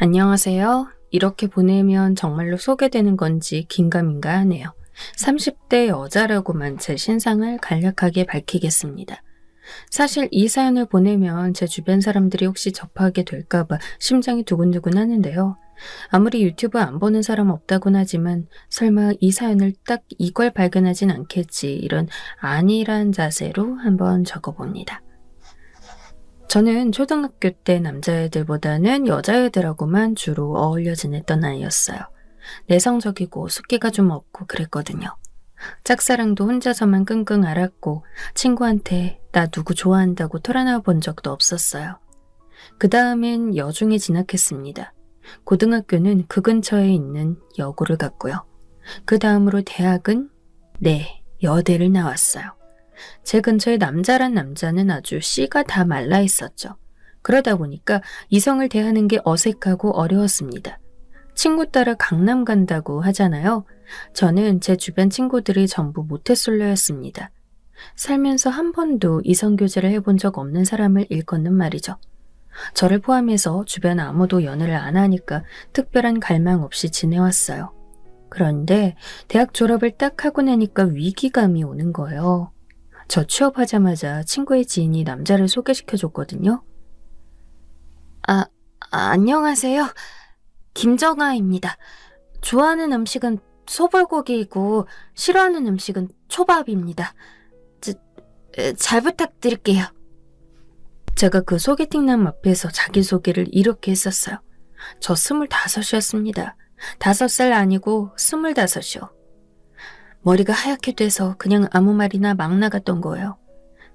안녕하세요. 이렇게 보내면 정말로 소개되는 건지 긴가민가 하네요. 30대 여자라고만 제 신상을 간략하게 밝히겠습니다. 사실 이 사연을 보내면 제 주변 사람들이 혹시 접하게 될까봐 심장이 두근두근 하는데요. 아무리 유튜브 안 보는 사람 없다곤 하지만 설마 이 사연을 딱 이걸 발견하진 않겠지 이런 안일한 자세로 한번 적어봅니다. 저는 초등학교 때 남자애들보다는 여자애들하고만 주로 어울려 지냈던 아이였어요. 내성적이고 숫기가 좀 없고 그랬거든요. 짝사랑도 혼자서만 끙끙 앓았고 친구한테 나 누구 좋아한다고 털어놔 본 적도 없었어요. 그 다음엔 여중에 진학했습니다. 고등학교는 그 근처에 있는 여고를 갔고요. 그 다음으로 대학은 여대를 나왔어요. 제 근처에 남자란 남자는 아주 씨가 다 말라 있었죠. 그러다 보니까 이성을 대하는 게 어색하고 어려웠습니다. 친구 따라 강남 간다고 하잖아요. 저는 제 주변 친구들이 전부 모태솔로였습니다. 살면서 한 번도 이성교제를 해본 적 없는 사람을 일컫는 말이죠. 저를 포함해서 주변 아무도 연애를 안 하니까 특별한 갈망 없이 지내왔어요. 그런데 대학 졸업을 딱 하고 나니까 위기감이 오는 거예요. 저 취업하자마자 친구의 지인이 남자를 소개시켜줬거든요. 안녕하세요. 김정아입니다. 좋아하는 음식은 소불고기이고 싫어하는 음식은 초밥입니다. 잘 부탁드릴게요. 제가 그 소개팅남 앞에서 자기소개를 이렇게 했었어요. 저 25이었습니다. 5살 아니고 25이요. 머리가 하얗게 돼서 그냥 아무 말이나 막 나갔던 거예요.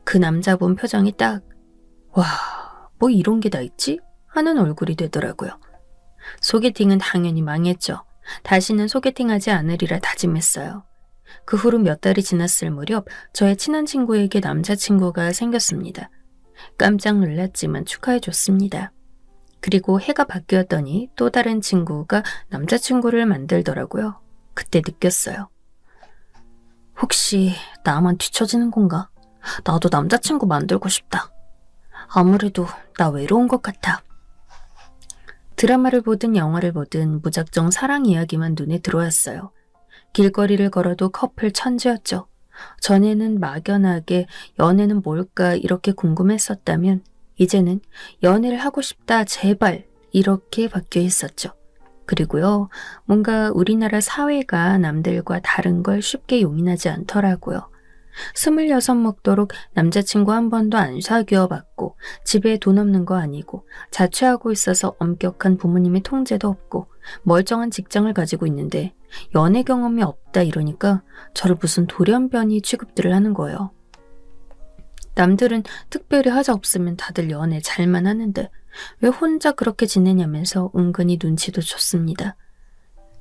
그 남자 본 표정이 딱 와, 뭐 이런 게 다 있지? 하는 얼굴이 되더라고요. 소개팅은 당연히 망했죠. 다시는 소개팅하지 않으리라 다짐했어요. 그 후로 몇 달이 지났을 무렵 저의 친한 친구에게 남자친구가 생겼습니다. 깜짝 놀랐지만 축하해줬습니다. 그리고 해가 바뀌었더니 또 다른 친구가 남자친구를 만들더라고요. 그때 느꼈어요. 혹시 나만 뒤처지는 건가? 나도 남자친구 만들고 싶다. 아무래도 나 외로운 것 같아. 드라마를 보든 영화를 보든 무작정 사랑 이야기만 눈에 들어왔어요. 길거리를 걸어도 커플 천지였죠. 전에는 막연하게 연애는 뭘까 이렇게 궁금했었다면 이제는 연애를 하고 싶다 제발 이렇게 바뀌어 있었죠. 그리고요, 뭔가 우리나라 사회가 남들과 다른 걸 쉽게 용인하지 않더라고요. 26 먹도록 남자친구 한 번도 안 사귀어 봤고 집에 돈 없는 거 아니고 자취하고 있어서 엄격한 부모님의 통제도 없고 멀쩡한 직장을 가지고 있는데 연애 경험이 없다 이러니까 저를 무슨 돌연변이 취급들을 하는 거예요. 남들은 특별히 하자 없으면 다들 연애 잘만 하는데 왜 혼자 그렇게 지내냐면서 은근히 눈치도 줬습니다.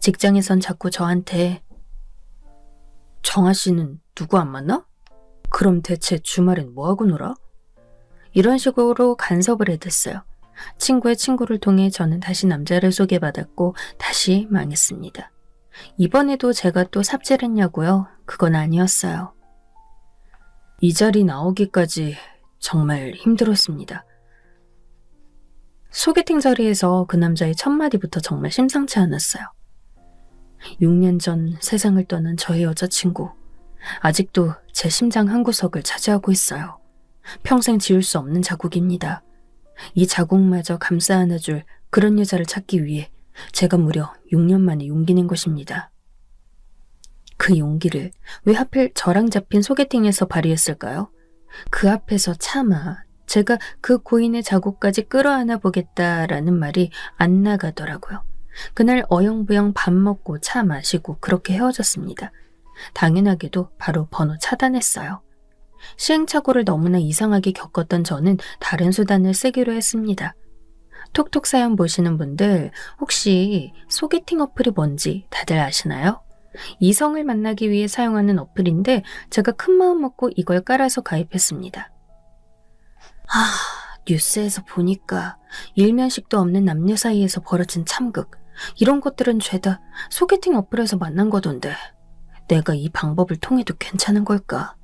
직장에선 자꾸 저한테 정아 씨는 누구 안 만나? 그럼 대체 주말엔 뭐하고 놀아? 이런 식으로 간섭을 해댔어요. 친구의 친구를 통해 저는 다시 남자를 소개받았고 다시 망했습니다. 이번에도 제가 또 삽질했냐고요? 그건 아니었어요. 이 자리 나오기까지 정말 힘들었습니다. 소개팅 자리에서 그 남자의 첫 마디부터 정말 심상치 않았어요. 6년 전 세상을 떠난 저의 여자친구. 아직도 제 심장 한구석을 차지하고 있어요. 평생 지울 수 없는 자국입니다. 이 자국마저 감싸 안아줄 그런 여자를 찾기 위해 제가 무려 6년 만에 용기 낸 것입니다. 그 용기를 왜 하필 저랑 잡힌 소개팅에서 발휘했을까요? 그 앞에서 차마 제가 그 고인의 자국까지 끌어안아 보겠다라는 말이 안 나가더라고요. 그날 어영부영 밥 먹고 차 마시고 그렇게 헤어졌습니다. 당연하게도 바로 번호 차단했어요. 시행착오를 너무나 이상하게 겪었던 저는 다른 수단을 쓰기로 했습니다. 톡톡 사연 보시는 분들 혹시 소개팅 어플이 뭔지 다들 아시나요? 이성을 만나기 위해 사용하는 어플인데 제가 큰마음 먹고 이걸 깔아서 가입했습니다. 뉴스에서 보니까 일면식도 없는 남녀 사이에서 벌어진 참극 이런 것들은 죄다 소개팅 어플에서 만난 거던데 내가 이 방법을 통해도 괜찮은 걸까?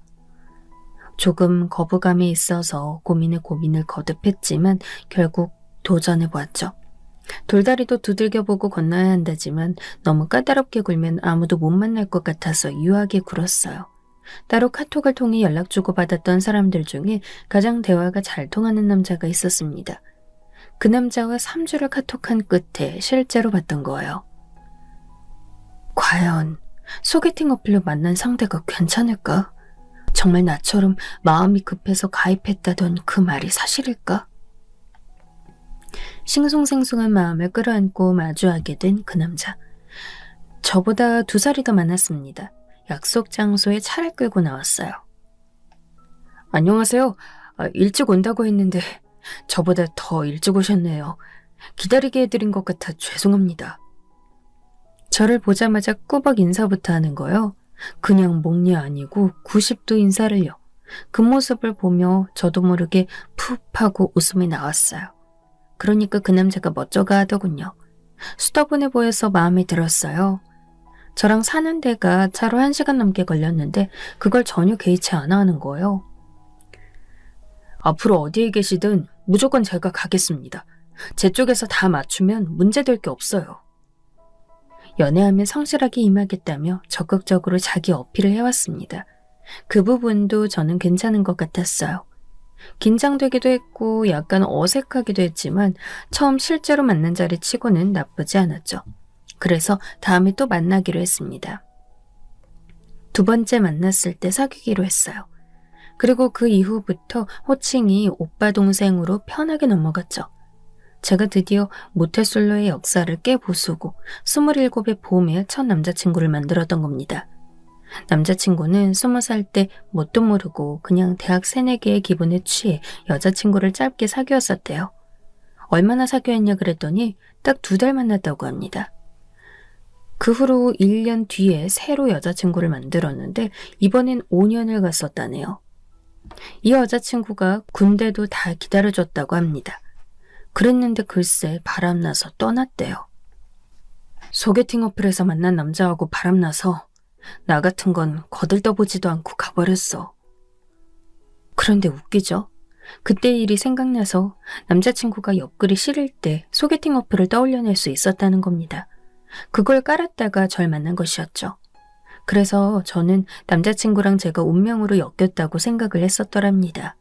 조금 거부감이 있어서 고민에 고민을 거듭했지만 결국 도전해보았죠. 돌다리도 두들겨보고 건너야 한다지만 너무 까다롭게 굴면 아무도 못 만날 것 같아서 유하게 굴었어요. 따로 카톡을 통해 연락 주고받았던 사람들 중에 가장 대화가 잘 통하는 남자가 있었습니다. 그 남자와 3주를 카톡한 끝에 실제로 봤던 거예요. 과연 소개팅 어플로 만난 상대가 괜찮을까? 정말 나처럼 마음이 급해서 가입했다던 그 말이 사실일까? 싱숭생숭한 마음을 끌어안고 마주하게 된 그 남자. 저보다 2살이 더 많았습니다. 약속 장소에 차를 끌고 나왔어요. 안녕하세요. 일찍 온다고 했는데 저보다 더 일찍 오셨네요. 기다리게 해드린 것 같아 죄송합니다. 저를 보자마자 꾸벅 인사부터 하는 거요. 그냥 목례 아니고 90도 인사를요. 그 모습을 보며 저도 모르게 푹 하고 웃음이 나왔어요. 그러니까 그 남자가 멋져가 하더군요. 수다분해 보여서 마음에 들었어요. 저랑 사는 데가 차로 1시간 넘게 걸렸는데 그걸 전혀 개의치 않아 하는 거예요. 앞으로 어디에 계시든 무조건 제가 가겠습니다. 제 쪽에서 다 맞추면 문제될 게 없어요. 연애하면 성실하게 임하겠다며 적극적으로 자기 어필을 해왔습니다. 그 부분도 저는 괜찮은 것 같았어요. 긴장되기도 했고 약간 어색하기도 했지만 처음 실제로 만난 자리 치고는 나쁘지 않았죠. 그래서 다음에 또 만나기로 했습니다. 2번째 만났을 때 사귀기로 했어요. 그리고 그 이후부터 호칭이 오빠 동생으로 편하게 넘어갔죠. 제가 드디어 모태솔로의 역사를 깨부수고 27의 봄에 첫 남자친구를 만들었던 겁니다. 남자친구는 20살 때 뭣도 모르고 그냥 대학 새내기의 기분에 취해 여자친구를 짧게 사귀었었대요. 얼마나 사귀었냐 그랬더니 딱 2달 만났다고 합니다. 그 후로 1년 뒤에 새로 여자친구를 만들었는데 이번엔 5년을 갔었다네요. 이 여자친구가 군대도 다 기다려줬다고 합니다. 그랬는데 글쎄 바람나서 떠났대요. 소개팅 어플에서 만난 남자하고 바람나서 나 같은 건 거들떠보지도 않고 가버렸어. 그런데 웃기죠? 그때 일이 생각나서 남자친구가 옆글이 싫을 때 소개팅 어플을 떠올려낼 수 있었다는 겁니다. 그걸 깔았다가 절 만난 것이었죠. 그래서 저는 남자친구랑 제가 운명으로 엮였다고 생각을 했었더랍니다.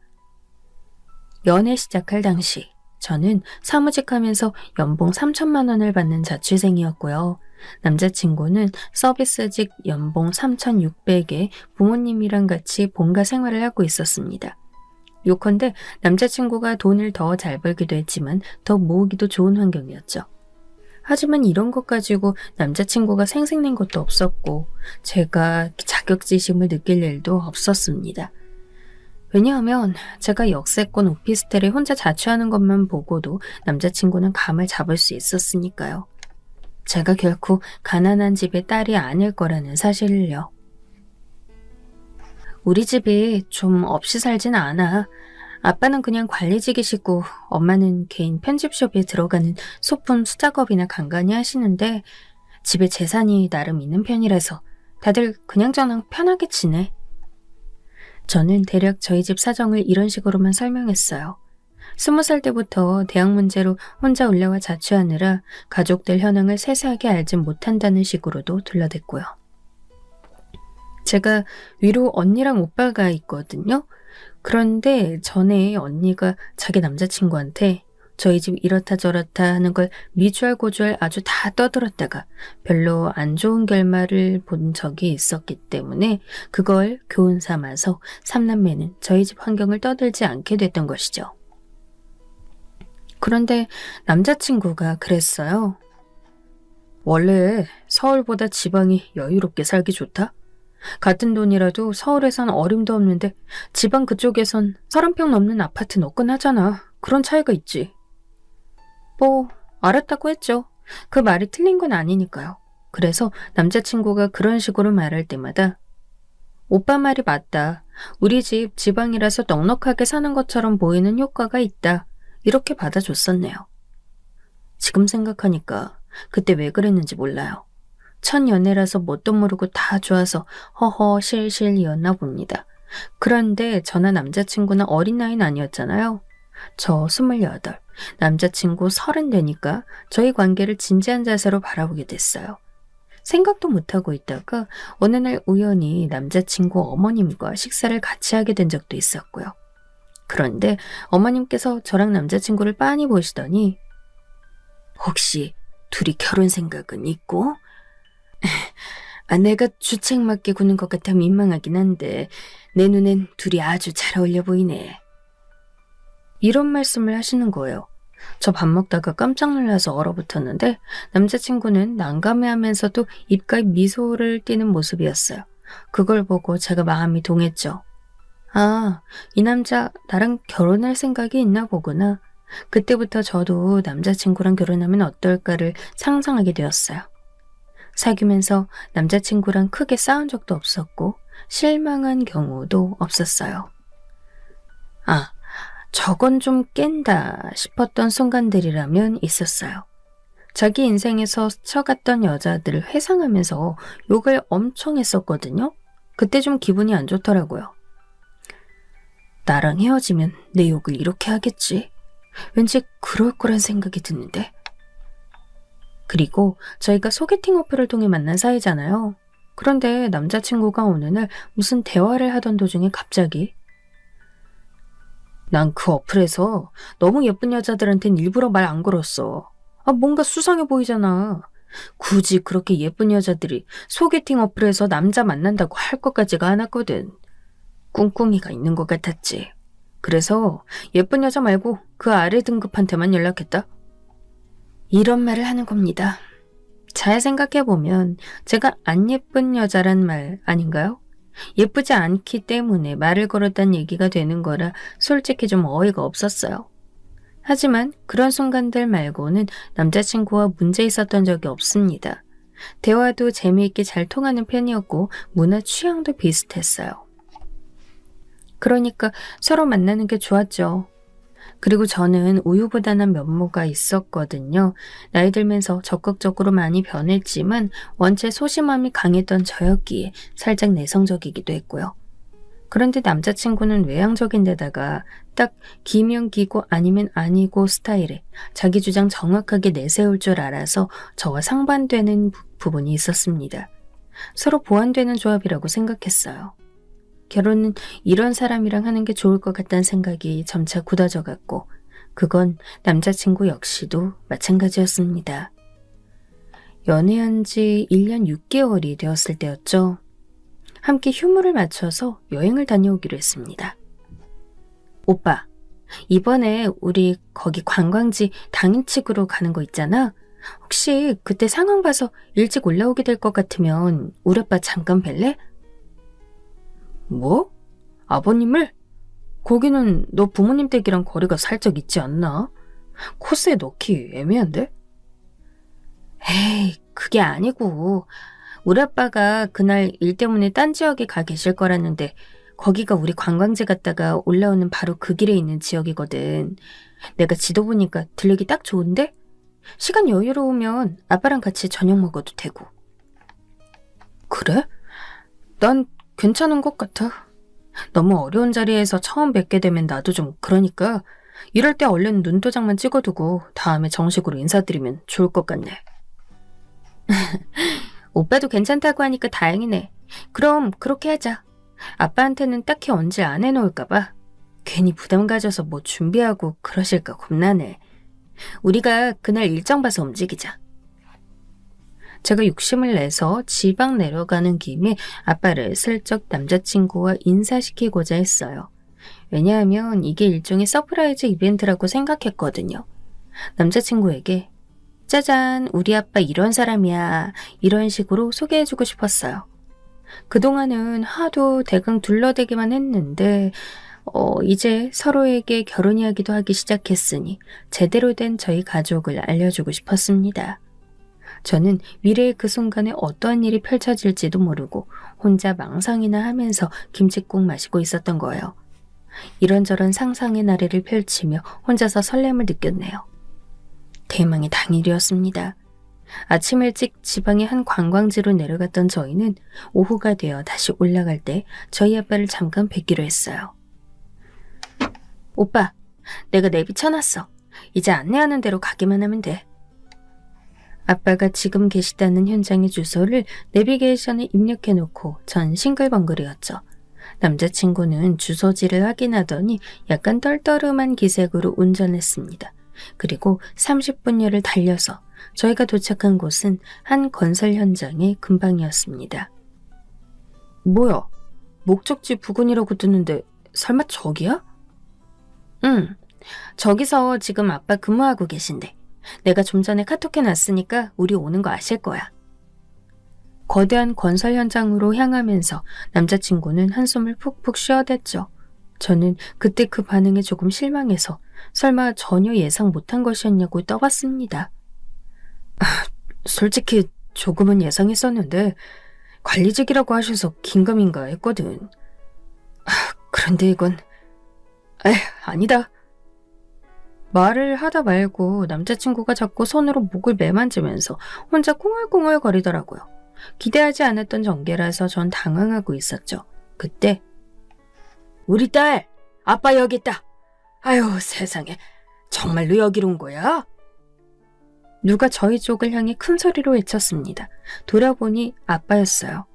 연애 시작할 당시 저는 사무직하면서 연봉 3천만 원을 받는 자취생이었고요. 남자친구는 서비스직 연봉 3,600에 부모님이랑 같이 본가 생활을 하고 있었습니다. 요컨대 남자친구가 돈을 더 잘 벌기도 했지만 더 모으기도 좋은 환경이었죠. 하지만 이런 것 가지고 남자친구가 생색낸 것도 없었고 제가 자격지심을 느낄 일도 없었습니다. 왜냐하면 제가 역세권 오피스텔에 혼자 자취하는 것만 보고도 남자친구는 감을 잡을 수 있었으니까요. 제가 결코 가난한 집의 딸이 아닐 거라는 사실을요. 우리 집이 좀 없이 살진 않아. 아빠는 그냥 관리직이시고 엄마는 개인 편집숍에 들어가는 소품 수작업이나 간간히 하시는데 집에 재산이 나름 있는 편이라서 다들 그냥저냥 편하게 지내. 저는 대략 저희 집 사정을 이런 식으로만 설명했어요. 20살 때부터 대학 문제로 혼자 올라와 자취하느라 가족들 현황을 세세하게 알진 못한다는 식으로도 둘러댔고요. 제가 위로 언니랑 오빠가 있거든요. 그런데 전에 언니가 자기 남자친구한테 저희 집 이렇다 저렇다 하는 걸 미주알고주알 아주 다 떠들었다가 별로 안 좋은 결말을 본 적이 있었기 때문에 그걸 교훈 삼아서 3남매는 저희 집 환경을 떠들지 않게 됐던 것이죠. 그런데 남자친구가 그랬어요. 원래 서울보다 지방이 여유롭게 살기 좋다? 같은 돈이라도 서울에선 어림도 없는데 지방 그쪽에선 30평 넘는 아파트는 없곤 하잖아. 그런 차이가 있지. 뭐 알았다고 했죠. 그 말이 틀린 건 아니니까요. 그래서 남자친구가 그런 식으로 말할 때마다 오빠 말이 맞다. 우리 집 지방이라서 넉넉하게 사는 것처럼 보이는 효과가 있다. 이렇게 받아줬었네요. 지금 생각하니까 그때 왜 그랬는지 몰라요. 첫 연애라서 뭣도 모르고 다 좋아서 허허 실실이었나 봅니다. 그런데 저나 남자친구는 어린 나이는 아니었잖아요. 저 28, 남자친구 30 되니까 저희 관계를 진지한 자세로 바라보게 됐어요. 생각도 못하고 있다가 어느 날 우연히 남자친구 어머님과 식사를 같이 하게 된 적도 있었고요. 그런데 어머님께서 저랑 남자친구를 빤히 보시더니 혹시 둘이 결혼 생각은 있고? 내가 주책맞게 구는 것 같아 민망하긴 한데 내 눈엔 둘이 아주 잘 어울려 보이네. 이런 말씀을 하시는 거예요. 저 밥 먹다가 깜짝 놀라서 얼어붙었는데 남자친구는 난감해하면서도 입가에 미소를 띠는 모습이었어요. 그걸 보고 제가 마음이 동했죠. 아, 이 남자 나랑 결혼할 생각이 있나 보구나. 그때부터 저도 남자친구랑 결혼하면 어떨까를 상상하게 되었어요. 사귀면서 남자친구랑 크게 싸운 적도 없었고 실망한 경우도 없었어요. 아, 저건 좀 깬다 싶었던 순간들이라면 있었어요. 자기 인생에서 스쳐갔던 여자들을 회상하면서 욕을 엄청 했었거든요. 그때 좀 기분이 안 좋더라고요. 나랑 헤어지면 내 욕을 이렇게 하겠지. 왠지 그럴 거란 생각이 드는데. 그리고 저희가 소개팅 어플을 통해 만난 사이잖아요. 그런데 남자친구가 어느 날 무슨 대화를 하던 도중에 갑자기 난 그 어플에서 너무 예쁜 여자들한텐 일부러 말 안 걸었어. 뭔가 수상해 보이잖아. 굳이 그렇게 예쁜 여자들이 소개팅 어플에서 남자 만난다고 할 것 같지가 않았거든. 꿍꿍이가 있는 것 같았지. 그래서 예쁜 여자 말고 그 아래 등급한테만 연락했다. 이런 말을 하는 겁니다. 잘 생각해보면 제가 안 예쁜 여자란 말 아닌가요? 예쁘지 않기 때문에 말을 걸었다는 얘기가 되는 거라 솔직히 좀 어이가 없었어요. 하지만 그런 순간들 말고는 남자친구와 문제 있었던 적이 없습니다. 대화도 재미있게 잘 통하는 편이었고 문화 취향도 비슷했어요. 그러니까 서로 만나는 게 좋았죠. 그리고 저는 우유부단한 면모가 있었거든요. 나이 들면서 적극적으로 많이 변했지만 원체 소심함이 강했던 저였기에 살짝 내성적이기도 했고요. 그런데 남자친구는 외향적인 데다가 딱 기면 기고 아니면 아니고 스타일에 자기 주장 정확하게 내세울 줄 알아서 저와 상반되는 부분이 있었습니다. 서로 보완되는 조합이라고 생각했어요. 결혼은 이런 사람이랑 하는 게 좋을 것 같다는 생각이 점차 굳어져 갔고 그건 남자친구 역시도 마찬가지였습니다. 연애한 지 1년 6개월이 되었을 때였죠. 함께 휴무를 맞춰서 여행을 다녀오기로 했습니다. 오빠, 이번에 우리 거기 관광지 당일치기로 가는 거 있잖아. 혹시 그때 상황 봐서 일찍 올라오게 될 것 같으면 우리 오빠 잠깐 뵐래? 뭐? 아버님을? 거기는 너 부모님 댁이랑 거리가 살짝 있지 않나? 코스에 넣기 애매한데? 에이, 그게 아니고 우리 아빠가 그날 일 때문에 딴 지역에 가 계실 거라는데 거기가 우리 관광지 갔다가 올라오는 바로 그 길에 있는 지역이거든. 내가 지도 보니까 들르기 딱 좋은데? 시간 여유로우면 아빠랑 같이 저녁 먹어도 되고. 그래? 난 괜찮은 것 같아. 너무 어려운 자리에서 처음 뵙게 되면 나도 좀 그러니까 이럴 때 얼른 눈도장만 찍어두고 다음에 정식으로 인사드리면 좋을 것 같네. 오빠도 괜찮다고 하니까 다행이네. 그럼 그렇게 하자. 아빠한테는 딱히 언제 안 해놓을까봐 괜히 부담 가져서 뭐 준비하고 그러실까 겁나네. 우리가 그날 일정 봐서 움직이자. 제가 욕심을 내서 지방 내려가는 김에 아빠를 슬쩍 남자친구와 인사시키고자 했어요. 왜냐하면 이게 일종의 서프라이즈 이벤트라고 생각했거든요. 남자친구에게 짜잔, 우리 아빠 이런 사람이야. 이런 식으로 소개해주고 싶었어요. 그동안은 하도 대강 둘러대기만 했는데 이제 서로에게 결혼 이야기도 하기 시작했으니 제대로 된 저희 가족을 알려주고 싶었습니다. 저는 미래의 그 순간에 어떠한 일이 펼쳐질지도 모르고 혼자 망상이나 하면서 김칫국 마시고 있었던 거예요. 이런저런 상상의 나래를 펼치며 혼자서 설렘을 느꼈네요. 대망의 당일이었습니다. 아침 일찍 지방의 한 관광지로 내려갔던 저희는 오후가 되어 다시 올라갈 때 저희 아빠를 잠깐 뵙기로 했어요. 오빠, 내가 내비쳐놨어. 이제 안내하는 대로 가기만 하면 돼. 아빠가 지금 계시다는 현장의 주소를 내비게이션에 입력해놓고 전 싱글벙글이었죠. 남자친구는 주소지를 확인하더니 약간 떨떠름한 기색으로 운전했습니다. 그리고 30분여를 달려서 저희가 도착한 곳은 한 건설 현장의 근방이었습니다. 뭐야? 목적지 부근이라고 뜨는데 설마 저기야? 응, 저기서 지금 아빠 근무하고 계신데. 내가 좀 전에 카톡해놨으니까 우리 오는 거 아실 거야. 거대한 건설 현장으로 향하면서 남자친구는 한숨을 푹푹 쉬어댔죠. 저는 그때 그 반응에 조금 실망해서 설마 전혀 예상 못한 것이었냐고 떠봤습니다. 솔직히 조금은 예상했었는데 관리직이라고 하셔서 긴가민가 했거든. 그런데 이건... 아니다. 말을 하다 말고 남자친구가 자꾸 손으로 목을 매만지면서 혼자 꿍얼꿍얼 거리더라고요. 기대하지 않았던 전개라서 전 당황하고 있었죠. 그때 우리 딸! 아빠 여기 있다! 아유 세상에, 정말로 여기로 온 거야? 누가 저희 쪽을 향해 큰 소리로 외쳤습니다. 돌아보니 아빠였어요.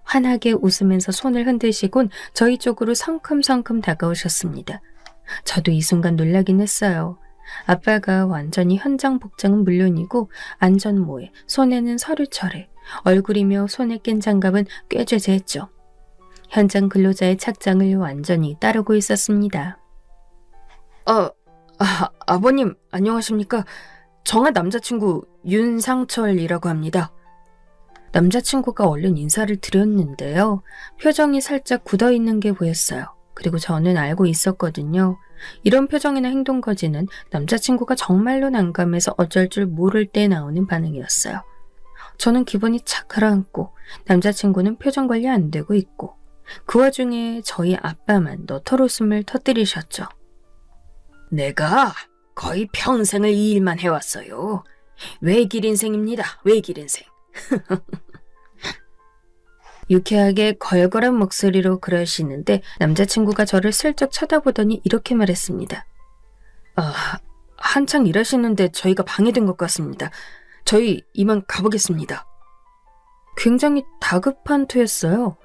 환하게 웃으면서 손을 흔드시곤 저희 쪽으로 성큼성큼 다가오셨습니다. 저도 이 순간 놀라긴 했어요. 아빠가 완전히 현장 복장은 물론이고 안전모에 손에는 서류철에 얼굴이며 손에 낀 장갑은 꽤 죄죄했죠. 현장 근로자의 착장을 완전히 따르고 있었습니다. 아버님 안녕하십니까? 정아 남자친구 윤상철이라고 합니다. 남자친구가 얼른 인사를 드렸는데요. 표정이 살짝 굳어있는 게 보였어요. 그리고 저는 알고 있었거든요. 이런 표정이나 행동거지는 남자친구가 정말로 난감해서 어쩔 줄 모를 때 나오는 반응이었어요. 저는 기분이 착 가라앉고 남자친구는 표정 관리 안 되고 있고 그 와중에 저희 아빠만 너털웃음을 터뜨리셨죠. 내가 거의 평생을 이 일만 해왔어요. 외길 인생입니다. 외길 인생. 유쾌하게 걸걸한 목소리로 그러시는데 남자친구가 저를 슬쩍 쳐다보더니 이렇게 말했습니다. 한창 일하시는데 저희가 방해된 것 같습니다. 저희 이만 가보겠습니다. 굉장히 다급한 투였어요.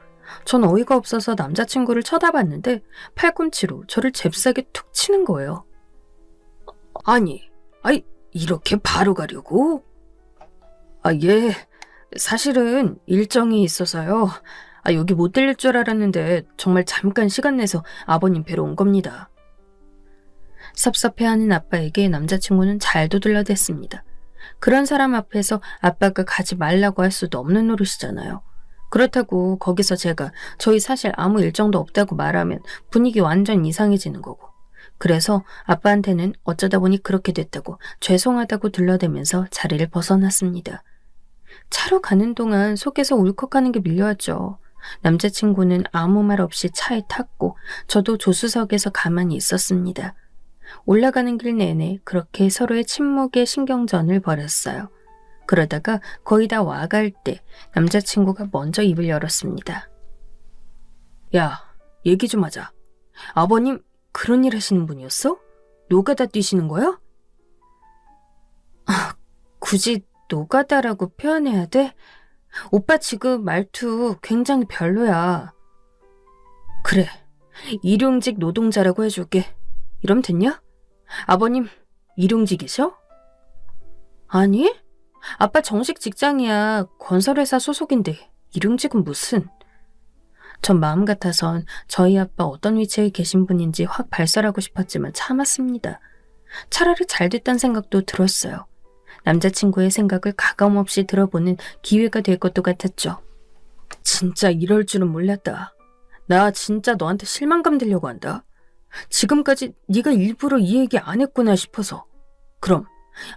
전 어이가 없어서 남자친구를 쳐다봤는데 팔꿈치로 저를 잽싸게 툭 치는 거예요. 아니, 이렇게 바로 가려고? 예. 사실은 일정이 있어서요. 여기 못 들릴 줄 알았는데 정말 잠깐 시간 내서 아버님 뵈러 온 겁니다. 섭섭해하는 아빠에게 남자친구는 잘 도둘러댔습니다. 그런 사람 앞에서 아빠가 가지 말라고 할 수도 없는 노릇이잖아요. 그렇다고 거기서 제가 저희 사실 아무 일정도 없다고 말하면 분위기 완전 이상해지는 거고. 그래서 아빠한테는 어쩌다 보니 그렇게 됐다고 죄송하다고 둘러대면서 자리를 벗어났습니다. 차로 가는 동안 속에서 울컥하는 게 밀려왔죠. 남자친구는 아무 말 없이 차에 탔고 저도 조수석에서 가만히 있었습니다. 올라가는 길 내내 그렇게 서로의 침묵의 신경전을 벌였어요. 그러다가 거의 다 와갈 때 남자친구가 먼저 입을 열었습니다. 야, 얘기 좀 하자. 아버님 그런 일 하시는 분이었어? 노가다 뛰시는 거야? 굳이 노가다라고 표현해야 돼? 오빠 지금 말투 굉장히 별로야. 그래, 일용직 노동자라고 해줄게. 이러면 됐냐? 아버님 일용직이셔? 아니, 아빠 정식 직장이야. 건설회사 소속인데 일용직은 무슨. 전 마음 같아선 저희 아빠 어떤 위치에 계신 분인지 확 발설하고 싶었지만 참았습니다. 차라리 잘 됐다는 생각도 들었어요. 남자친구의 생각을 가감없이 들어보는 기회가 될 것도 같았죠. 진짜 이럴 줄은 몰랐다. 나 진짜 너한테 실망감 들려고 한다. 지금까지 네가 일부러 이 얘기 안 했구나 싶어서. 그럼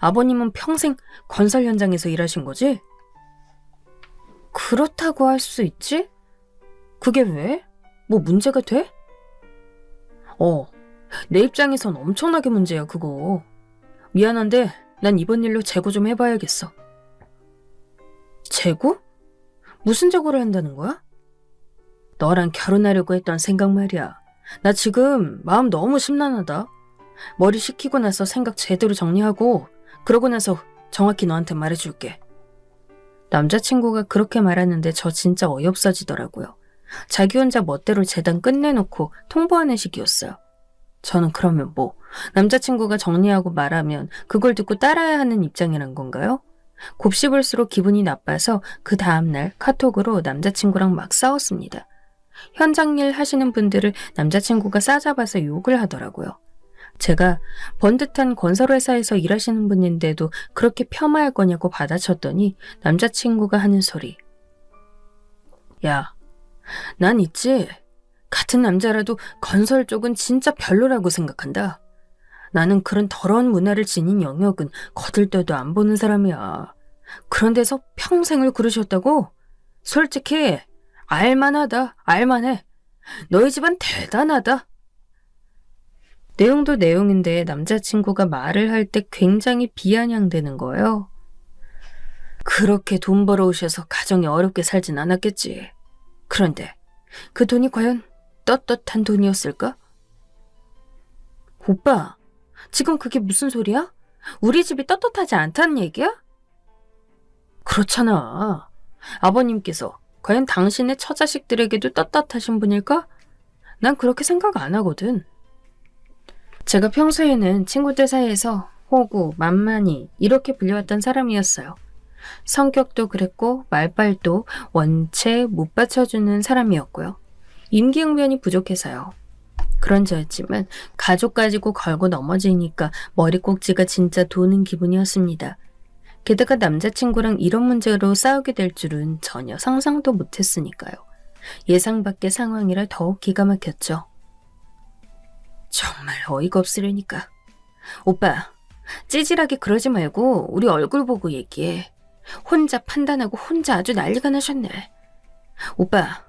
아버님은 평생 건설 현장에서 일하신 거지? 그렇다고 할 수 있지? 그게 왜? 뭐 문제가 돼? 내 입장에선 엄청나게 문제야 그거. 미안한데 난 이번 일로 재고 좀 해봐야겠어. 재고? 무슨 재고를 한다는 거야? 너랑 결혼하려고 했던 생각 말이야. 나 지금 마음 너무 심란하다. 머리 식히고 나서 생각 제대로 정리하고 그러고 나서 정확히 너한테 말해줄게. 남자친구가 그렇게 말하는데 저 진짜 어이없어지더라고요. 자기 혼자 멋대로 재단 끝내놓고 통보하는 식이었어요. 저는 그러면 뭐 남자친구가 정리하고 말하면 그걸 듣고 따라야 하는 입장이란 건가요? 곱씹을수록 기분이 나빠서 그 다음날 카톡으로 남자친구랑 막 싸웠습니다. 현장 일 하시는 분들을 남자친구가 싸잡아서 욕을 하더라고요. 제가 번듯한 건설회사에서 일하시는 분인데도 그렇게 폄하할 거냐고 받아쳤더니 남자친구가 하는 소리. 야, 난 있지. 같은 남자라도 건설 쪽은 진짜 별로라고 생각한다. 나는 그런 더러운 문화를 지닌 영역은 거들떠도 안 보는 사람이야. 그런 데서 평생을 그러셨다고? 솔직히 알만하다, 알만해. 너희 집안 대단하다. 내용도 내용인데 남자친구가 말을 할 때 굉장히 비아냥대는 거예요. 그렇게 돈 벌어오셔서 가정이 어렵게 살진 않았겠지. 그런데 그 돈이 과연 떳떳한 돈이었을까? 오빠, 지금 그게 무슨 소리야? 우리 집이 떳떳하지 않다는 얘기야? 그렇잖아. 아버님께서 과연 당신의 처자식들에게도 떳떳하신 분일까? 난 그렇게 생각 안 하거든. 제가 평소에는 친구들 사이에서 호구, 만만히 이렇게 불려왔던 사람이었어요. 성격도 그랬고 말빨도 원체 못 받쳐주는 사람이었고요. 임기응변이 부족해서요. 그런 저였지만 가족 가지고 걸고 넘어지니까 머리꼭지가 진짜 도는 기분이었습니다. 게다가 남자친구랑 이런 문제로 싸우게 될 줄은 전혀 상상도 못했으니까요. 예상 밖의 상황이라 더욱 기가 막혔죠. 정말 어이가 없으려니까. 오빠, 찌질하게 그러지 말고 우리 얼굴 보고 얘기해. 혼자 판단하고 혼자 아주 난리가 나셨네. 오빠,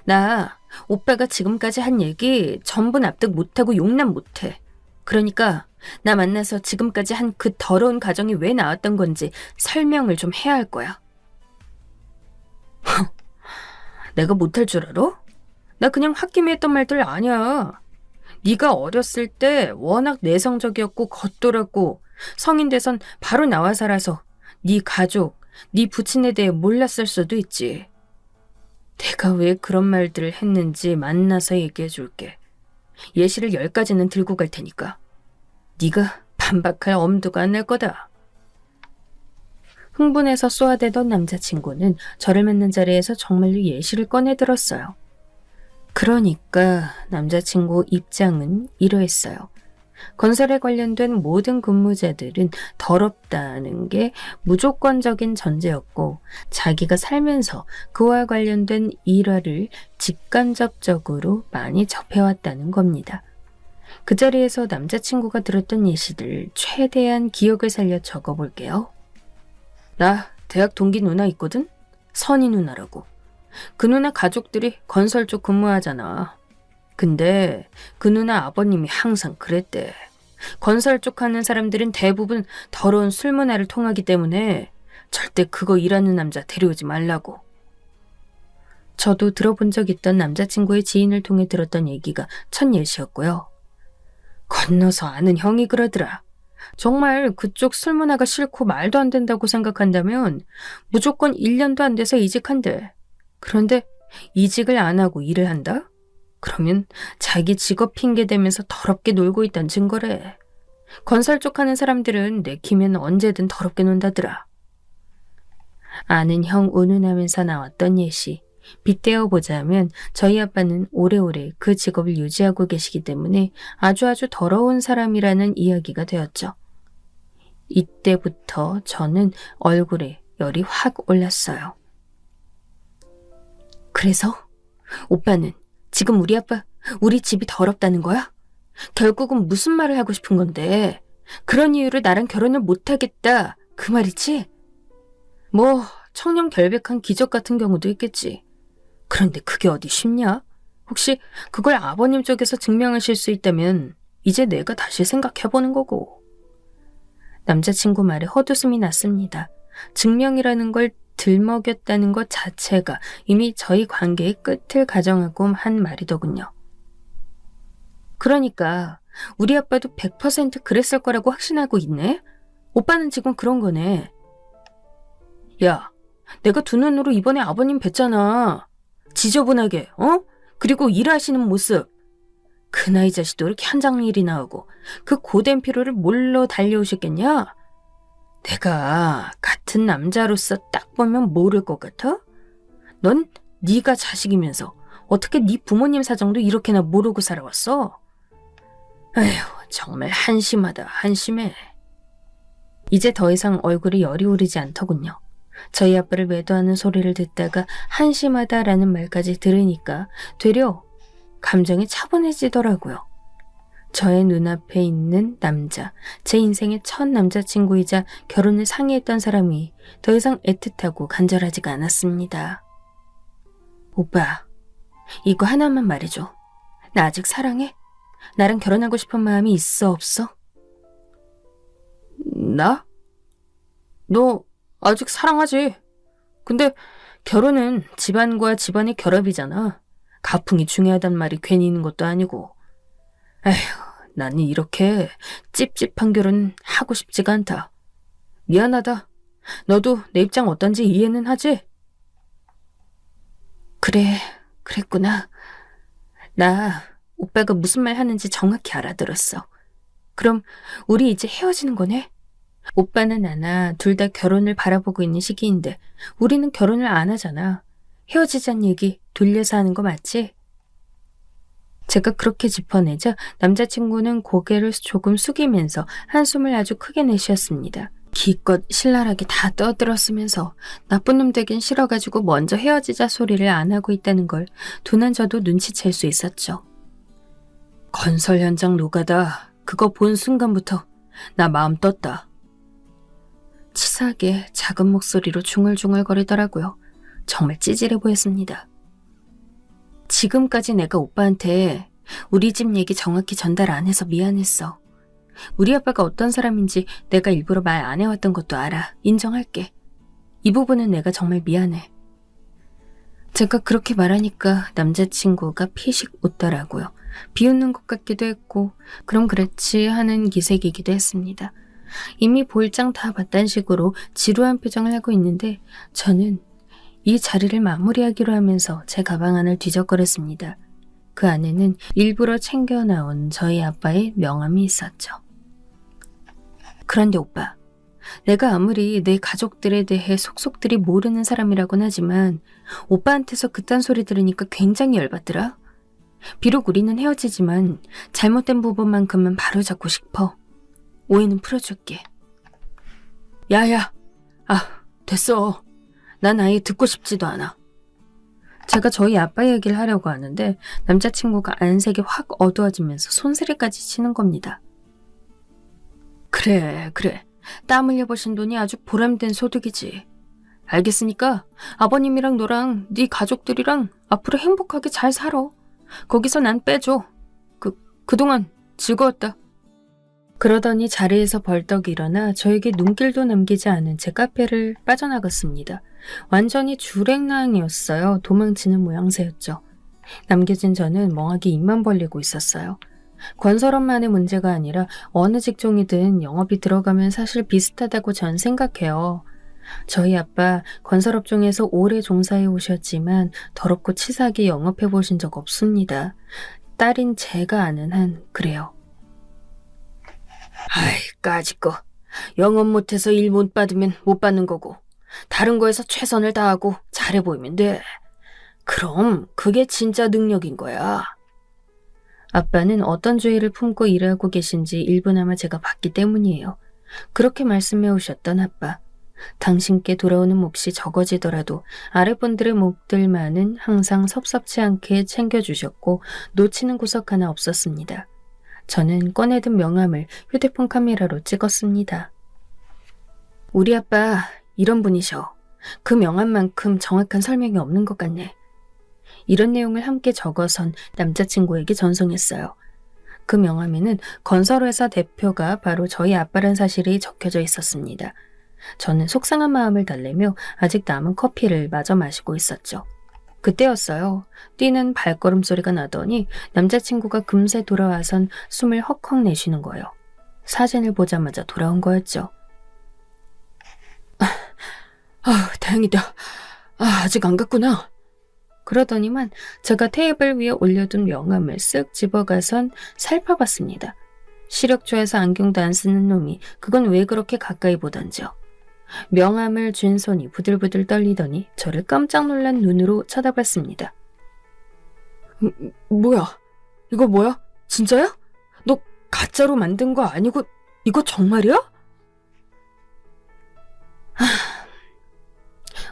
나 오빠가 지금까지 한 얘기 전부 납득 못하고 용납 못해. 그러니까 나 만나서 지금까지 한 그 더러운 가정이 왜 나왔던 건지 설명을 좀 해야 할 거야. 내가 못할 줄 알아? 나 그냥 홧김에 했던 말들 아니야. 네가 어렸을 때 워낙 내성적이었고 겉돌았고 성인 돼선 바로 나와 살아서 네 가족, 네 부친에 대해 몰랐을 수도 있지. 내가 왜 그런 말들을 했는지 만나서 얘기해 줄게. 예시를 10가지는 들고 갈 테니까. 네가 반박할 엄두가 안 날 거다. 흥분해서 쏘아대던 남자친구는 저를 맞는 자리에서 정말로 예시를 꺼내 들었어요. 그러니까 남자친구 입장은 이러했어요. 건설에 관련된 모든 근무자들은 더럽다는 게 무조건적인 전제였고 자기가 살면서 그와 관련된 일화를 직간접적으로 많이 접해왔다는 겁니다. 그 자리에서 남자친구가 들었던 예시들 최대한 기억을 살려 적어볼게요. 나 대학 동기 누나 있거든? 선희 누나라고. 그 누나 가족들이 건설 쪽 근무하잖아. 근데 그 누나 아버님이 항상 그랬대. 건설 쪽 하는 사람들은 대부분 더러운 술 문화를 통하기 때문에 절대 그거 일하는 남자 데려오지 말라고. 저도 들어본 적 있던 남자친구의 지인을 통해 들었던 얘기가 첫 예시였고요. 건너서 아는 형이 그러더라. 정말 그쪽 술 문화가 싫고 말도 안 된다고 생각한다면 무조건 1년도 안 돼서 이직한대. 그런데 이직을 안 하고 일을 한다? 그러면 자기 직업 핑계 대면서 더럽게 놀고 있다는 증거래. 건설 쪽 하는 사람들은 내키면 언제든 더럽게 논다더라. 아는 형 운운하면서 나왔던 예시. 빗대어 보자면 저희 아빠는 오래오래 그 직업을 유지하고 계시기 때문에 아주 더러운 사람이라는 이야기가 되었죠. 이때부터 저는 얼굴에 열이 확 올랐어요. 그래서 오빠는 지금 우리 아빠, 우리 집이 더럽다는 거야? 결국은 무슨 말을 하고 싶은 건데 그런 이유로 나랑 결혼을 못하겠다 그 말이지? 뭐 청렴 결백한 기적 같은 경우도 있겠지. 그런데 그게 어디 쉽냐? 혹시 그걸 아버님 쪽에서 증명하실 수 있다면 이제 내가 다시 생각해보는 거고. 남자친구 말에 헛웃음이 났습니다. 증명이라는 걸 들먹였다는 것 자체가 이미 저희 관계의 끝을 가정하고 한 말이더군요. 그러니까 우리 아빠도 100% 그랬을 거라고 확신하고 있네? 오빠는 지금 그런 거네. 야, 내가 두 눈으로 이번에 아버님 뵀잖아. 지저분하게, 어? 그리고 일하시는 모습. 그 나이 자식도 이렇게 한장일이나 하고 그 고된 피로를 뭘로 달려오셨겠냐? 내가 같은 남자로서 딱 보면 모를 것 같아? 넌 네가 자식이면서 어떻게 네 부모님 사정도 이렇게나 모르고 살아왔어? 에휴, 정말 한심하다, 한심해. 이제 더 이상 얼굴에 열이 오르지 않더군요. 저희 아빠를 매도하는 소리를 듣다가 한심하다라는 말까지 들으니까 되려 감정이 차분해지더라고요. 저의 눈앞에 있는 남자, 제 인생의 첫 남자친구이자 결혼을 상의했던 사람이 더 이상 애틋하고 간절하지가 않았습니다. 오빠, 이거 하나만 말해줘. 나 아직 사랑해? 나랑 결혼하고 싶은 마음이 있어, 없어? 나? 너 아직 사랑하지. 근데 결혼은 집안과 집안의 결합이잖아. 가풍이 중요하단 말이 괜히 있는 것도 아니고. 에휴, 나는 이렇게 찝찝한 결혼 하고 싶지가 않다. 미안하다. 너도 내 입장 어떤지 이해는 하지? 그래, 그랬구나. 나 오빠가 무슨 말 하는지 정확히 알아들었어. 그럼 우리 이제 헤어지는 거네? 오빠나 나나 둘 다 결혼을 바라보고 있는 시기인데 우리는 결혼을 안 하잖아. 헤어지자는 얘기 돌려서 하는 거 맞지? 제가 그렇게 짚어내자 남자친구는 고개를 조금 숙이면서 한숨을 아주 크게 내쉬었습니다. 기껏 신랄하게 다 떠들었으면서 나쁜 놈 되긴 싫어가지고 먼저 헤어지자 소리를 안 하고 있다는 걸 둔한 저도 눈치챌 수 있었죠. 건설 현장 노가다 그거 본 순간부터 나 마음 떴다. 치사하게 작은 목소리로 중얼중얼거리더라고요. 정말 찌질해 보였습니다. 지금까지 내가 오빠한테 우리 집 얘기 정확히 전달 안 해서 미안했어. 우리 아빠가 어떤 사람인지 내가 일부러 말 안 해왔던 것도 알아. 인정할게. 이 부분은 내가 정말 미안해. 제가 그렇게 말하니까 남자친구가 피식 웃더라고요. 비웃는 것 같기도 했고 그럼 그렇지 하는 기색이기도 했습니다. 이미 볼장 다 봤단 식으로 지루한 표정을 하고 있는데 저는 이 자리를 마무리하기로 하면서 제 가방 안을 뒤적거렸습니다. 그 안에는 일부러 챙겨 나온 저희 아빠의 명함이 있었죠. 그런데 오빠, 내가 아무리 내 가족들에 대해 속속들이 모르는 사람이라고는 하지만 오빠한테서 그딴 소리 들으니까 굉장히 열받더라. 비록 우리는 헤어지지만 잘못된 부분만큼은 바로잡고 싶어. 오해는 풀어줄게. 야야, 됐어. 난 아예 듣고 싶지도 않아. 제가 저희 아빠 얘기를 하려고 하는데 남자친구가 안색이 확 어두워지면서 손세례까지 치는 겁니다. 그래. 땀 흘려보신 돈이 아주 보람된 소득이지. 알겠으니까 아버님이랑 너랑 네 가족들이랑 앞으로 행복하게 잘 살아. 거기서 난 빼줘. 그동안 즐거웠다. 그러더니 자리에서 벌떡 일어나 저에게 눈길도 남기지 않은 제 카페를 빠져나갔습니다. 완전히 주랭랑이었어요. 도망치는 모양새였죠. 남겨진 저는 멍하게 입만 벌리고 있었어요. 건설업만의 문제가 아니라 어느 직종이든 영업이 들어가면 사실 비슷하다고 전 생각해요. 저희 아빠 건설업종에서 오래 종사해 오셨지만 더럽고 치사하게 영업해 보신 적 없습니다. 딸인 제가 아는 한 그래요. 아이, 까짓 거. 영업 못해서 일 못 받으면 못 받는 거고 다른 거에서 최선을 다하고 잘해 보이면 돼. 그럼 그게 진짜 능력인 거야. 아빠는 어떤 주의를 품고 일하고 계신지 일부나마 제가 봤기 때문이에요. 그렇게 말씀해 오셨던 아빠. 당신께 돌아오는 몫이 적어지더라도 아랫분들의 몫들만은 항상 섭섭치 않게 챙겨주셨고 놓치는 구석 하나 없었습니다. 저는 꺼내든 명함을 휴대폰 카메라로 찍었습니다. 우리 아빠 이런 분이셔. 그 명함만큼 정확한 설명이 없는 것 같네. 이런 내용을 함께 적어선 남자친구에게 전송했어요. 그 명함에는 건설회사 대표가 바로 저희 아빠란 사실이 적혀져 있었습니다. 저는 속상한 마음을 달래며 아직 남은 커피를 마저 마시고 있었죠. 그때였어요. 뛰는 발걸음 소리가 나더니 남자친구가 금세 돌아와선 숨을 헉헉 내쉬는 거예요. 사진을 보자마자 돌아온 거였죠. 다행이다. 아직 안 갔구나. 그러더니만 제가 테이블 위에 올려둔 명함을 쓱 집어가선 살펴봤습니다. 시력초에서 안경도 안 쓰는 놈이 그건 왜 그렇게 가까이 보던지요. 명함을 쥔 손이 부들부들 떨리더니 저를 깜짝 놀란 눈으로 쳐다봤습니다. 뭐야? 이거 뭐야? 진짜야? 너 가짜로 만든 거 아니고 이거 정말이야?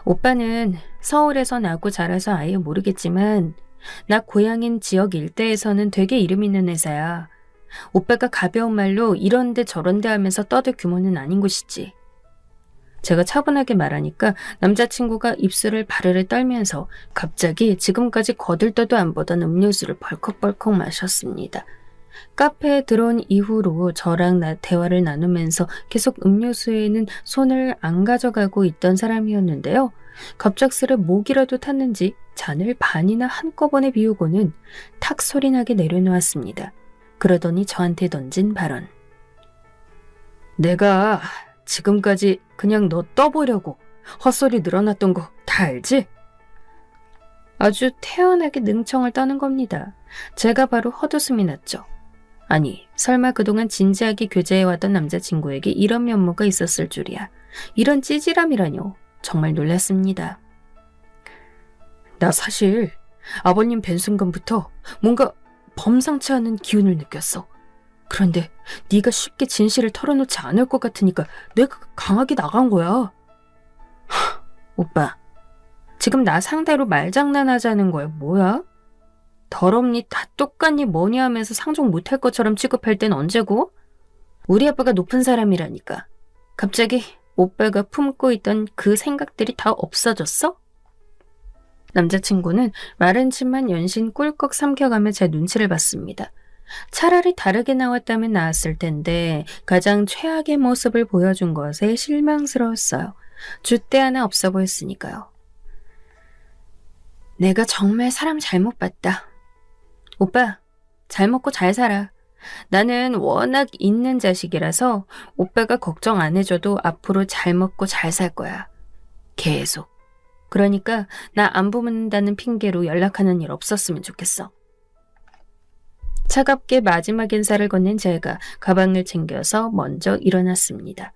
오빠는 서울에서 나고 자라서 아예 모르겠지만 나 고향인 지역 일대에서는 되게 이름 있는 회사야. 오빠가 가벼운 말로 이런데 저런데 하면서 떠들 규모는 아닌 곳이지. 제가 차분하게 말하니까 남자친구가 입술을 바르르 떨면서 갑자기 지금까지 거들떠도 안 보던 음료수를 벌컥벌컥 마셨습니다. 카페에 들어온 이후로 저랑 대화를 나누면서 계속 음료수에는 손을 안 가져가고 있던 사람이었는데요. 갑작스레 목이라도 탔는지 잔을 반이나 한꺼번에 비우고는 탁 소리나게 내려놓았습니다. 그러더니 저한테 던진 발언. 내가 지금까지 그냥 너 떠보려고 헛소리 늘어났던 거 다 알지? 아주 태연하게 능청을 떠는 겁니다. 제가 바로 헛웃음이 났죠. 아니, 설마 그동안 진지하게 교제해왔던 남자친구에게 이런 면모가 있었을 줄이야. 이런 찌질함이라뇨. 정말 놀랐습니다. 나 사실 아버님 뵌 순간부터 뭔가 범상치 않은 기운을 느꼈어. 그런데 네가 쉽게 진실을 털어놓지 않을 것 같으니까 내가 강하게 나간 거야. 오빠, 지금 나 상대로 말장난하자는 거야. 뭐야? 더럽니 다 똑같니 뭐니 하면서 상종 못할 것처럼 취급할 땐 언제고? 우리 아빠가 높은 사람이라니까. 갑자기 오빠가 품고 있던 그 생각들이 다 없어졌어? 남자친구는 마른 침만 연신 꿀꺽 삼켜가며 제 눈치를 봤습니다. 차라리 다르게 나왔다면 나았을 텐데 가장 최악의 모습을 보여준 것에 실망스러웠어요. 줏대 하나 없어 보였으니까요. 내가 정말 사람 잘못 봤다. 오빠, 잘 먹고 잘 살아. 나는 워낙 있는 자식이라서 오빠가 걱정 안 해줘도 앞으로 잘 먹고 잘 살 거야. 계속. 그러니까 나 안 부문다는 핑계로 연락하는 일 없었으면 좋겠어. 차갑게 마지막 인사를 건넨 제가 가방을 챙겨서 먼저 일어났습니다.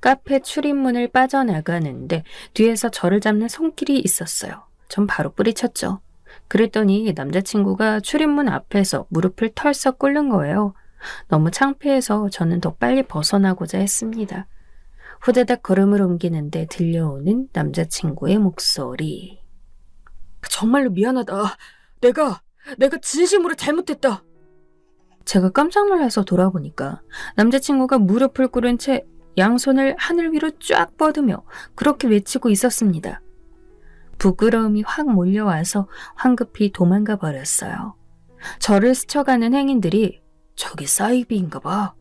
카페 출입문을 빠져나가는데 뒤에서 저를 잡는 손길이 있었어요. 전 바로 뿌리쳤죠. 그랬더니 남자친구가 출입문 앞에서 무릎을 털썩 꿇는 거예요. 너무 창피해서 저는 더 빨리 벗어나고자 했습니다. 후다닥 걸음을 옮기는데 들려오는 남자친구의 목소리. 정말로 미안하다. 내가 진심으로 잘못했다. 제가 깜짝 놀라서 돌아보니까 남자친구가 무릎을 꿇은 채 양손을 하늘 위로 쫙 뻗으며 그렇게 외치고 있었습니다. 부끄러움이 확 몰려와서 황급히 도망가 버렸어요. 저를 스쳐가는 행인들이 저기 사이비인가 봐.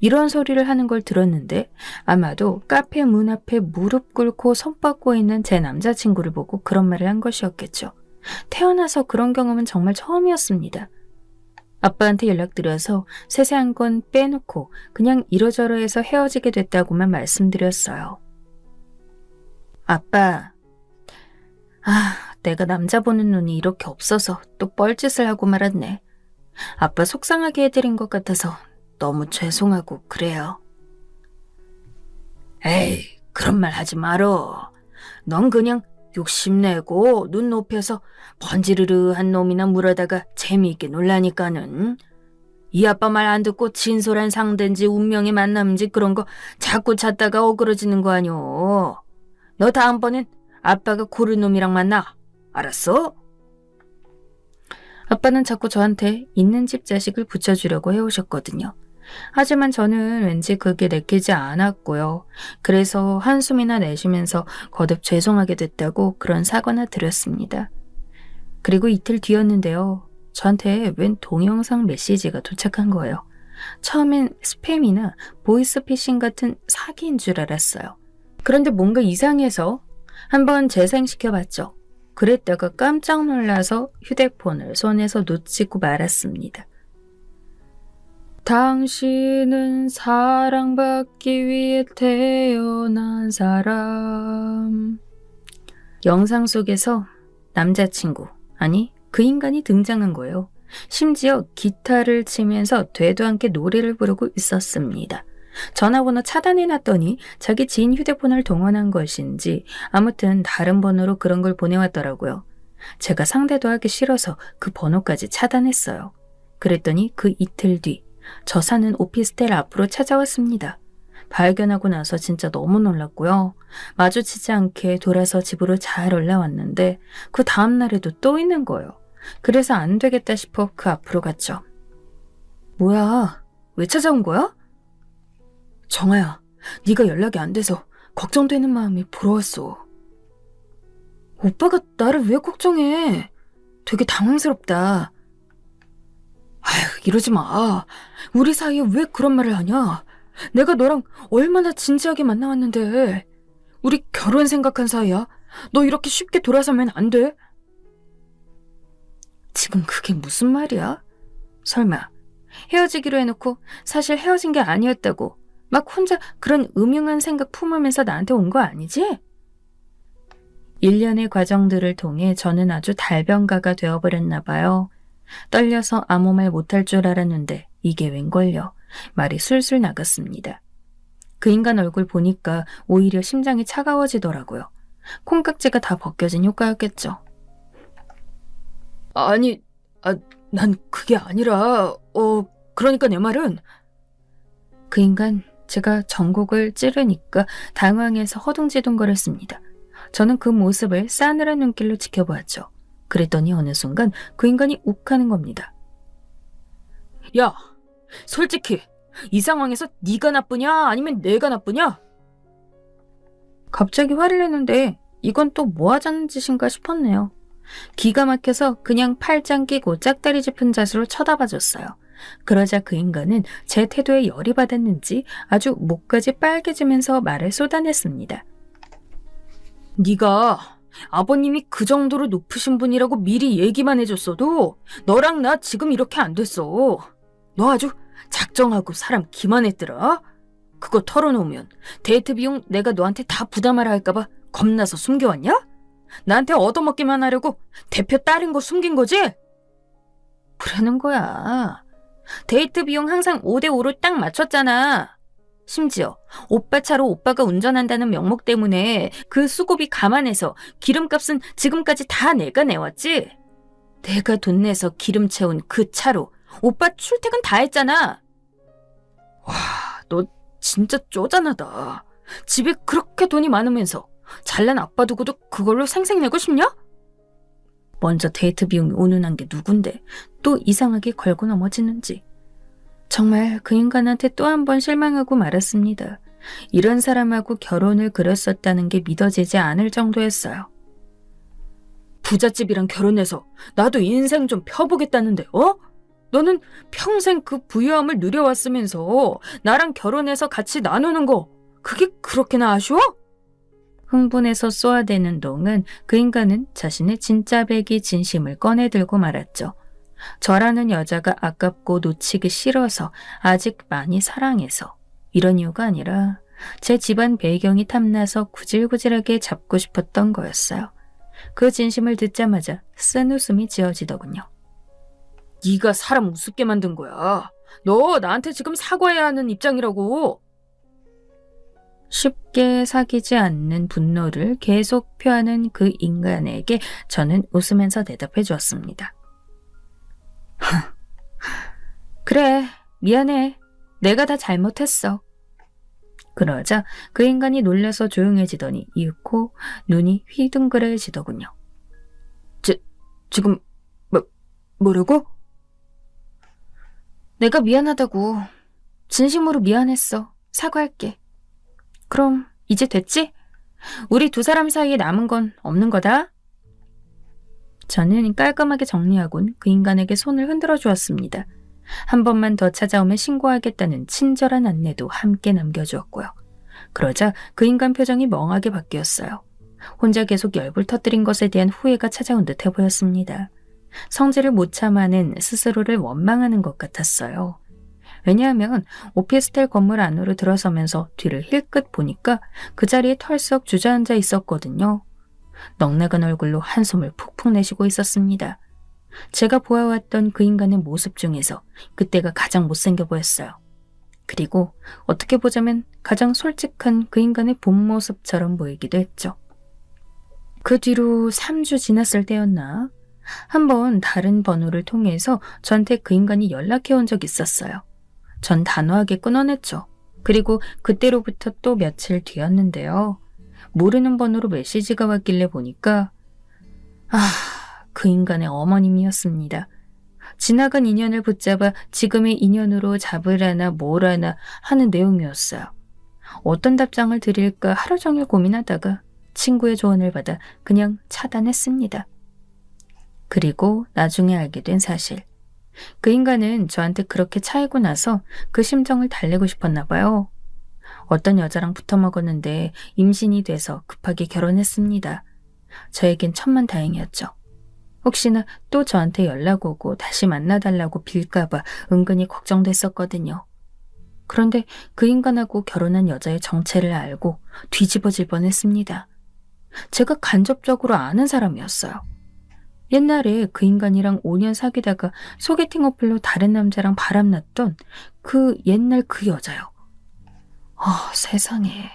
이런 소리를 하는 걸 들었는데 아마도 카페 문 앞에 무릎 꿇고 손 뻗고 있는 제 남자친구를 보고 그런 말을 한 것이었겠죠. 태어나서 그런 경험은 정말 처음이었습니다. 아빠한테 연락드려서 세세한 건 빼놓고 그냥 이러저러해서 헤어지게 됐다고만 말씀드렸어요. 아빠, 내가 남자 보는 눈이 이렇게 없어서 또 뻘짓을 하고 말았네. 아빠 속상하게 해드린 것 같아서 너무 죄송하고 그래요. 에이, 그런 말 하지 말어. 넌 그냥 욕심내고 눈 높여서 번지르르한 놈이나 물어다가 재미있게 놀라니까는. 이 아빠 말 안 듣고 진솔한 상대인지 운명의 만남인지 그런 거 자꾸 찾다가 어그러지는 거 아뇨. 너 다음번엔 아빠가 고른 놈이랑 만나. 알았어? 아빠는 자꾸 저한테 있는 집 자식을 붙여주려고 해오셨거든요. 하지만 저는 왠지 그게 내키지 않았고요. 그래서 한숨이나 내쉬면서 거듭 죄송하게 됐다고 그런 사과나 드렸습니다. 그리고 이틀 뒤였는데요. 저한테 웬 동영상 메시지가 도착한 거예요. 처음엔 스팸이나 보이스피싱 같은 사기인 줄 알았어요. 그런데 뭔가 이상해서 한번 재생시켜봤죠. 그랬다가 깜짝 놀라서 휴대폰을 손에서 놓치고 말았습니다. 당신은 사랑받기 위해 태어난 사람. 영상 속에서 남자친구, 아니 그 인간이 등장한 거예요. 심지어 기타를 치면서 되도 않게 노래를 부르고 있었습니다. 전화번호 차단해놨더니 자기 지인 휴대폰을 동원한 것인지 아무튼 다른 번호로 그런 걸 보내왔더라고요. 제가 상대도 하기 싫어서 그 번호까지 차단했어요. 그랬더니 그 이틀 뒤 저 사는 오피스텔 앞으로 찾아왔습니다. 발견하고 나서 진짜 너무 놀랐고요. 마주치지 않게 돌아서 집으로 잘 올라왔는데 그 다음날에도 또 있는 거예요. 그래서 안 되겠다 싶어 그 앞으로 갔죠. 뭐야? 왜 찾아온 거야? 정아야, 네가 연락이 안 돼서 걱정되는 마음이 불어왔어. 오빠가 나를 왜 걱정해? 되게 당황스럽다. 아휴, 이러지 마. 우리 사이에 왜 그런 말을 하냐? 내가 너랑 얼마나 진지하게 만나왔는데. 우리 결혼 생각한 사이야. 너 이렇게 쉽게 돌아서면 안 돼. 지금 그게 무슨 말이야? 설마 헤어지기로 해놓고 사실 헤어진 게 아니었다고 막 혼자 그런 음흉한 생각 품으면서 나한테 온 거 아니지? 1년의 과정들을 통해 저는 아주 달변가가 되어버렸나 봐요. 떨려서 아무 말 못할 줄 알았는데 이게 웬걸요. 말이 술술 나갔습니다. 그 인간 얼굴 보니까 오히려 심장이 차가워지더라고요. 콩깍지가 다 벗겨진 효과였겠죠. 아니, 난 그게 아니라, 그러니까 내 말은. 그 인간 제가 전곡을 찌르니까 당황해서 허둥지둥거렸습니다. 저는 그 모습을 싸늘한 눈길로 지켜보았죠. 그랬더니 어느 순간 그 인간이 욱하는 겁니다. 야, 솔직히 이 상황에서 네가 나쁘냐 아니면 내가 나쁘냐? 갑자기 화를 내는데 이건 또 뭐 하자는 짓인가 싶었네요. 기가 막혀서 그냥 팔짱 끼고 짝다리 짚은 자세로 쳐다봐줬어요. 그러자 그 인간은 제 태도에 열이 받았는지 아주 목까지 빨개지면서 말을 쏟아냈습니다. 네가 아버님이 그 정도로 높으신 분이라고 미리 얘기만 해줬어도 너랑 나 지금 이렇게 안 됐어. 너 아주 작정하고 사람 기만했더라. 그거 털어놓으면 데이트 비용 내가 너한테 다 부담하라 할까봐 겁나서 숨겨왔냐? 나한테 얻어먹기만 하려고 대표 딸인 거 숨긴 거지? 그러는 거야. 데이트 비용 항상 5대5로 딱 맞췄잖아. 심지어 오빠 차로 오빠가 운전한다는 명목 때문에 그 수고비 감안해서 기름값은 지금까지 다 내가 내왔지? 내가 돈 내서 기름 채운 그 차로 오빠 출퇴근 다 했잖아. 와, 너 진짜 쪼잔하다. 집에 그렇게 돈이 많으면서 잘난 아빠 두고도 그걸로 생색내고 싶냐? 먼저 데이트 비용이 운운한 게 누군데 또 이상하게 걸고 넘어지는지. 정말 그 인간한테 또 한 번 실망하고 말았습니다. 이런 사람하고 결혼을 그렸었다는 게 믿어지지 않을 정도였어요. 부잣집이랑 결혼해서 나도 인생 좀 펴보겠다는데, 너는 평생 그 부유함을 누려왔으면서 나랑 결혼해서 같이 나누는 거 그게 그렇게나 아쉬워? 흥분해서 쏘아대는 동안 그 인간은 자신의 진짜 배기 진심을 꺼내들고 말았죠. 저라는 여자가 아깝고 놓치기 싫어서 아직 많이 사랑해서 이런 이유가 아니라 제 집안 배경이 탐나서 구질구질하게 잡고 싶었던 거였어요. 그 진심을 듣자마자 쓴 웃음이 지어지더군요. 네가 사람 우습게 만든 거야. 너 나한테 지금 사과해야 하는 입장이라고. 쉽게 사귀지 않는 분노를 계속 표하는 그 인간에게 저는 웃으면서 대답해 주었습니다. 그래, 미안해. 내가 다 잘못했어. 그러자 그 인간이 놀라서 조용해지더니 이윽고 눈이 휘둥그레지더군요. 지금 뭐라고? 내가 미안하다고. 진심으로 미안했어. 사과할게. 그럼 이제 됐지? 우리 두 사람 사이에 남은 건 없는 거다. 저는 깔끔하게 정리하곤 그 인간에게 손을 흔들어 주었습니다. 한 번만 더 찾아오면 신고하겠다는 친절한 안내도 함께 남겨주었고요. 그러자 그 인간 표정이 멍하게 바뀌었어요. 혼자 계속 열불 터뜨린 것에 대한 후회가 찾아온 듯해 보였습니다. 성질을 못 참아낸 스스로를 원망하는 것 같았어요. 왜냐하면 오피스텔 건물 안으로 들어서면서 뒤를 힐끗 보니까 그 자리에 털썩 주저앉아 있었거든요. 넉나간 얼굴로 한숨을 푹푹 내쉬고 있었습니다. 제가 보아왔던 그 인간의 모습 중에서 그때가 가장 못생겨 보였어요. 그리고 어떻게 보자면 가장 솔직한 그 인간의 본 모습처럼 보이기도 했죠. 그 뒤로 3주 지났을 때였나? 한번 다른 번호를 통해서 저한테 그 인간이 연락해 온 적이 있었어요. 전 단호하게 끊어냈죠. 그리고 그때로부터 또 며칠 뒤였는데요. 모르는 번호로 메시지가 왔길래 보니까 그 인간의 어머님이었습니다. 지나간 인연을 붙잡아 지금의 인연으로 잡으라나 뭐라나 하는 내용이었어요. 어떤 답장을 드릴까 하루 종일 고민하다가 친구의 조언을 받아 그냥 차단했습니다. 그리고 나중에 알게 된 사실. 그 인간은 저한테 그렇게 차이고 나서 그 심정을 달래고 싶었나 봐요. 어떤 여자랑 붙어 먹었는데 임신이 돼서 급하게 결혼했습니다. 저에겐 천만다행이었죠. 혹시나 또 저한테 연락 오고 다시 만나달라고 빌까봐 은근히 걱정됐었거든요. 그런데 그 인간하고 결혼한 여자의 정체를 알고 뒤집어질 뻔했습니다. 제가 간접적으로 아는 사람이었어요. 옛날에 그 인간이랑 5년 사귀다가 소개팅 어플로 다른 남자랑 바람났던 그 옛날 그 여자요. 세상에.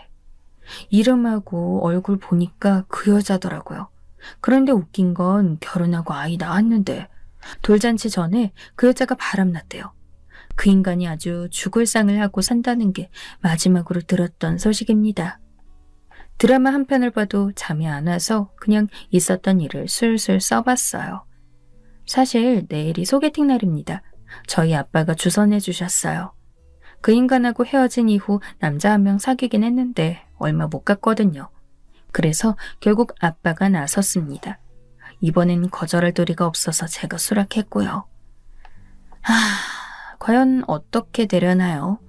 이름하고 얼굴 보니까 그 여자더라고요. 그런데 웃긴 건 결혼하고 아이 낳았는데 돌잔치 전에 그 여자가 바람났대요. 그 인간이 아주 죽을 상을 하고 산다는 게 마지막으로 들었던 소식입니다. 드라마 한 편을 봐도 잠이 안 와서 그냥 있었던 일을 술술 써봤어요. 사실 내일이 소개팅 날입니다. 저희 아빠가 주선해 주셨어요. 그 인간하고 헤어진 이후 남자 한 명 사귀긴 했는데 얼마 못 갔거든요. 그래서 결국 아빠가 나섰습니다. 이번엔 거절할 도리가 없어서 제가 수락했고요. 과연 어떻게 되려나요?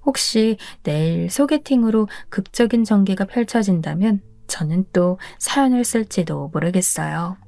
혹시 내일 소개팅으로 극적인 전개가 펼쳐진다면 저는 또 사연을 쓸지도 모르겠어요.